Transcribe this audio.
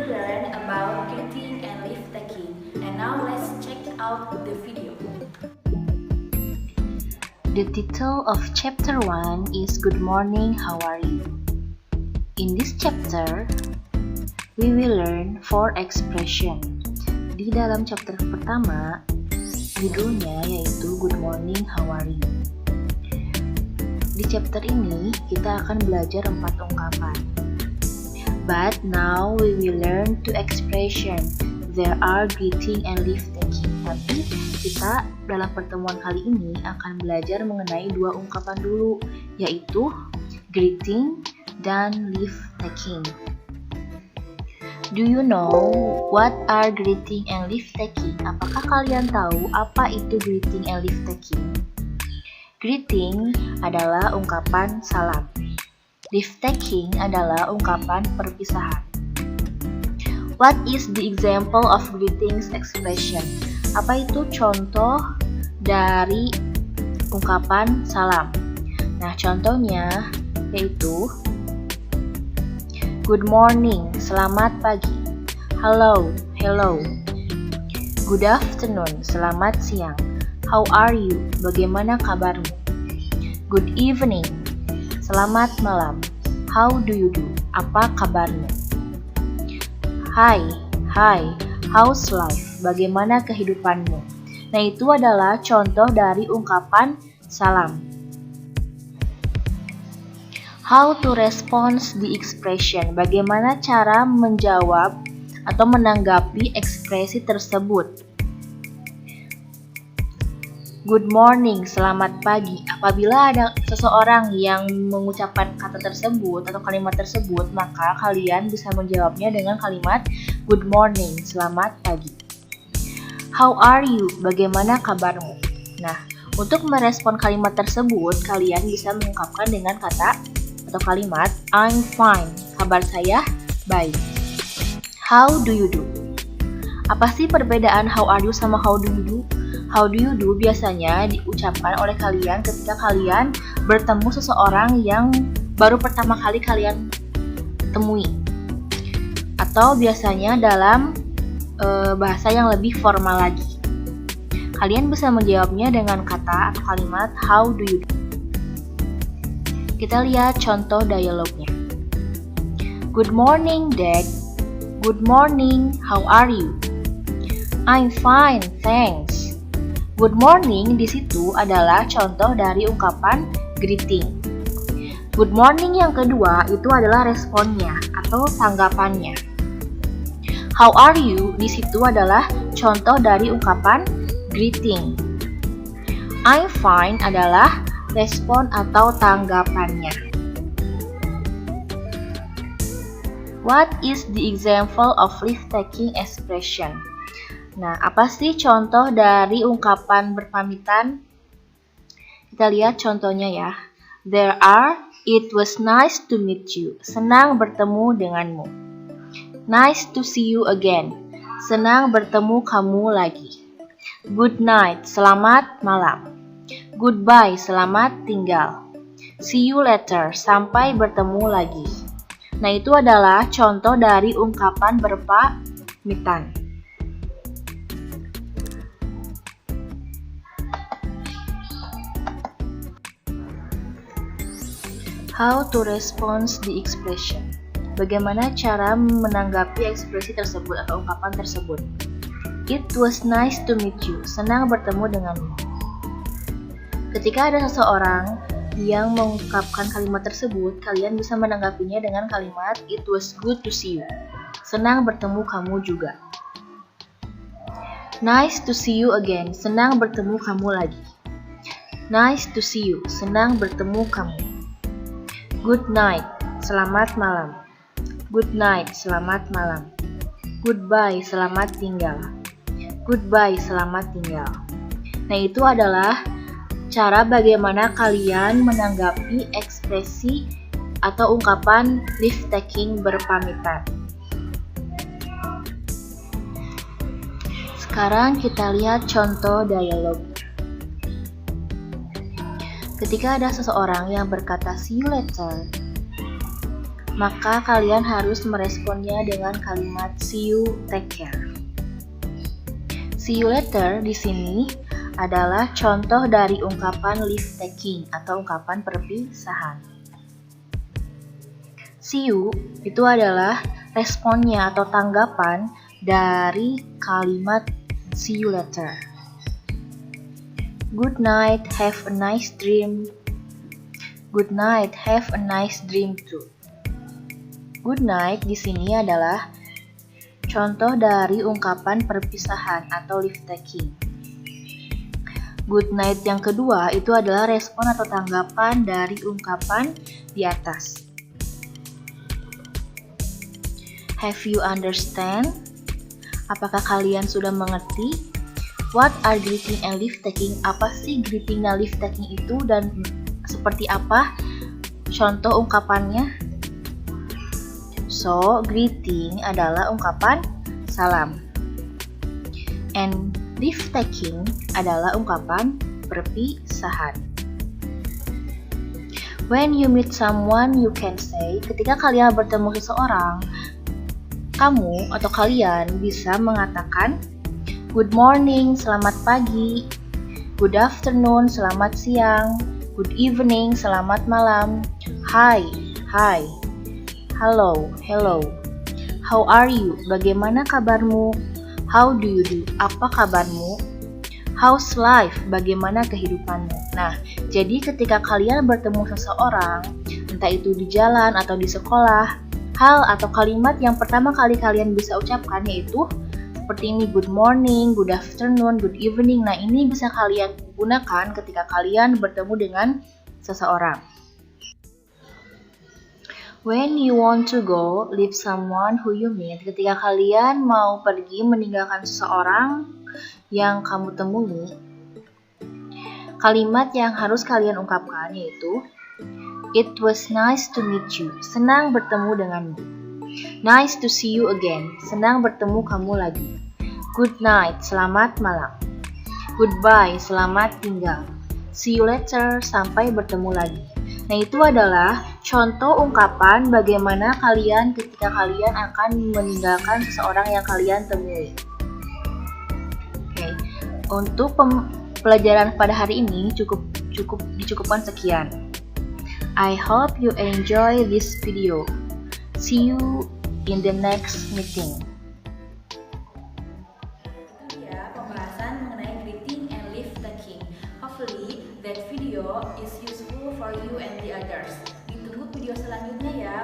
will learn about greeting and leave taking. And now let's check out the video. The title of chapter 1 is Good Morning, How Are You? In this chapter, we will learn 4 expression. Di dalam chapter pertama, judulnya yaitu Good Morning, How Are You? Di chapter ini, kita akan belajar 4 ungkapan. But now we will learn 2 expression. There are greeting and leave taking. Tapi kita dalam pertemuan kali ini akan belajar mengenai 2 ungkapan dulu, yaitu greeting dan leave taking. Do you know what are greeting and leave taking? Apakah kalian tahu apa itu greeting and leave taking? Greeting adalah ungkapan salam. Leave taking adalah ungkapan perpisahan. What is the example of greetings expression? Apa itu contoh dari ungkapan salam? Nah, contohnya yaitu good morning, selamat pagi. Hello, hello. Good afternoon, selamat siang. How are you? Bagaimana kabarmu? Good evening, selamat malam. How do you do? Apa kabarmu? Hi, how's life? Bagaimana kehidupanmu? Nah, itu adalah contoh dari ungkapan salam. How to respond the expression? Bagaimana cara menjawab atau menanggapi ekspresi tersebut? Good morning, selamat pagi. Apabila ada seseorang yang mengucapkan kata tersebut atau kalimat tersebut, maka kalian bisa menjawabnya dengan kalimat good morning, selamat pagi. How are you? Bagaimana kabarmu? Nah, untuk merespon kalimat tersebut, kalian bisa mengungkapkan dengan kata atau kalimat I'm fine. Kabar saya baik. How do you do? Apa sih perbedaan how are you sama how do you do? How do you do biasanya diucapkan oleh kalian ketika kalian bertemu seseorang yang baru pertama kali kalian temui. Atau biasanya dalam bahasa yang lebih formal lagi. Kalian bisa menjawabnya dengan kata atau kalimat how do you do. Kita lihat contoh dialognya. Good morning, Dad. Good morning, how are you? I'm fine, thanks. Good morning di situ adalah contoh dari ungkapan greeting. Good morning yang kedua itu adalah responnya atau tanggapannya. How are you di situ adalah contoh dari ungkapan greeting. I'm fine adalah respon atau tanggapannya. What is the example of leave taking expression? Nah, apa sih contoh dari ungkapan berpamitan? Kita lihat contohnya ya. There are, it was nice to meet you. Senang bertemu denganmu. Nice to see you again. Senang bertemu kamu lagi. Good night, selamat malam. Goodbye, selamat tinggal. See you later, sampai bertemu lagi. Nah, itu adalah contoh dari ungkapan berpamitan. How to respond the expression? Bagaimana cara menanggapi ekspresi tersebut atau ungkapan tersebut? It was nice to meet you. Senang bertemu denganmu. Ketika ada seseorang yang mengungkapkan kalimat tersebut, kalian bisa menanggapinya dengan kalimat it was good to see you. Senang bertemu kamu juga. Nice to see you again. Senang bertemu kamu lagi. Nice to see you. Senang bertemu kamu. Good night, selamat malam. Good night, selamat malam. Goodbye, selamat tinggal. Goodbye, selamat tinggal. Nah, itu adalah cara bagaimana kalian menanggapi ekspresi atau ungkapan leave taking berpamitan. Sekarang kita lihat contoh dialog. Ketika ada seseorang yang berkata see you later, maka kalian harus meresponnya dengan kalimat see you, take care. See you later di sini adalah contoh dari ungkapan leave taking atau ungkapan perpisahan. See you itu adalah responnya atau tanggapan dari kalimat see you later. Good night, have a nice dream. Good night, have a nice dream too. Good night di sini adalah contoh dari ungkapan perpisahan atau leave taking. Good night yang kedua itu adalah respon atau tanggapan dari ungkapan di atas. Have you understand? Apakah kalian sudah mengerti? What are greeting and leave taking? Apa sih greeting dan leave taking itu dan seperti apa contoh ungkapannya? So, greeting adalah ungkapan salam. And leave taking adalah ungkapan perpisahan. When you meet someone, you can say, ketika kalian bertemu seseorang, kamu atau kalian bisa mengatakan good morning, selamat pagi. Good afternoon, selamat siang. Good evening, selamat malam. Hi, hi. Hello, hello. How are you? Bagaimana kabarmu? How do you do? Apa kabarmu? How's life? Bagaimana kehidupanmu? Nah, jadi ketika kalian bertemu seseorang, entah itu di jalan atau di sekolah, hal atau kalimat yang pertama kali kalian bisa ucapkan yaitu seperti ini, good morning, good afternoon, good evening. Nah, ini bisa kalian gunakan ketika kalian bertemu dengan seseorang. When you want to go, leave someone who you meet. Ketika kalian mau pergi meninggalkan seseorang yang kamu temui, kalimat yang harus kalian ungkapkan yaitu it was nice to meet you. Senang bertemu denganmu. Nice to see you again. Senang bertemu kamu lagi. Good night. Selamat malam. Goodbye. Selamat tinggal. See you later. Sampai bertemu lagi. Nah, itu adalah contoh ungkapan bagaimana kalian ketika kalian akan meninggalkan seseorang yang kalian temui. Oke. Untuk pelajaran pada hari ini dicukupkan sekian. I hope you enjoy this video. See you in the next meeting. Itu ya pembahasan mengenai greeting and leave taking. Hopefully that video is useful for you and the others. Ditunggu video selanjutnya ya.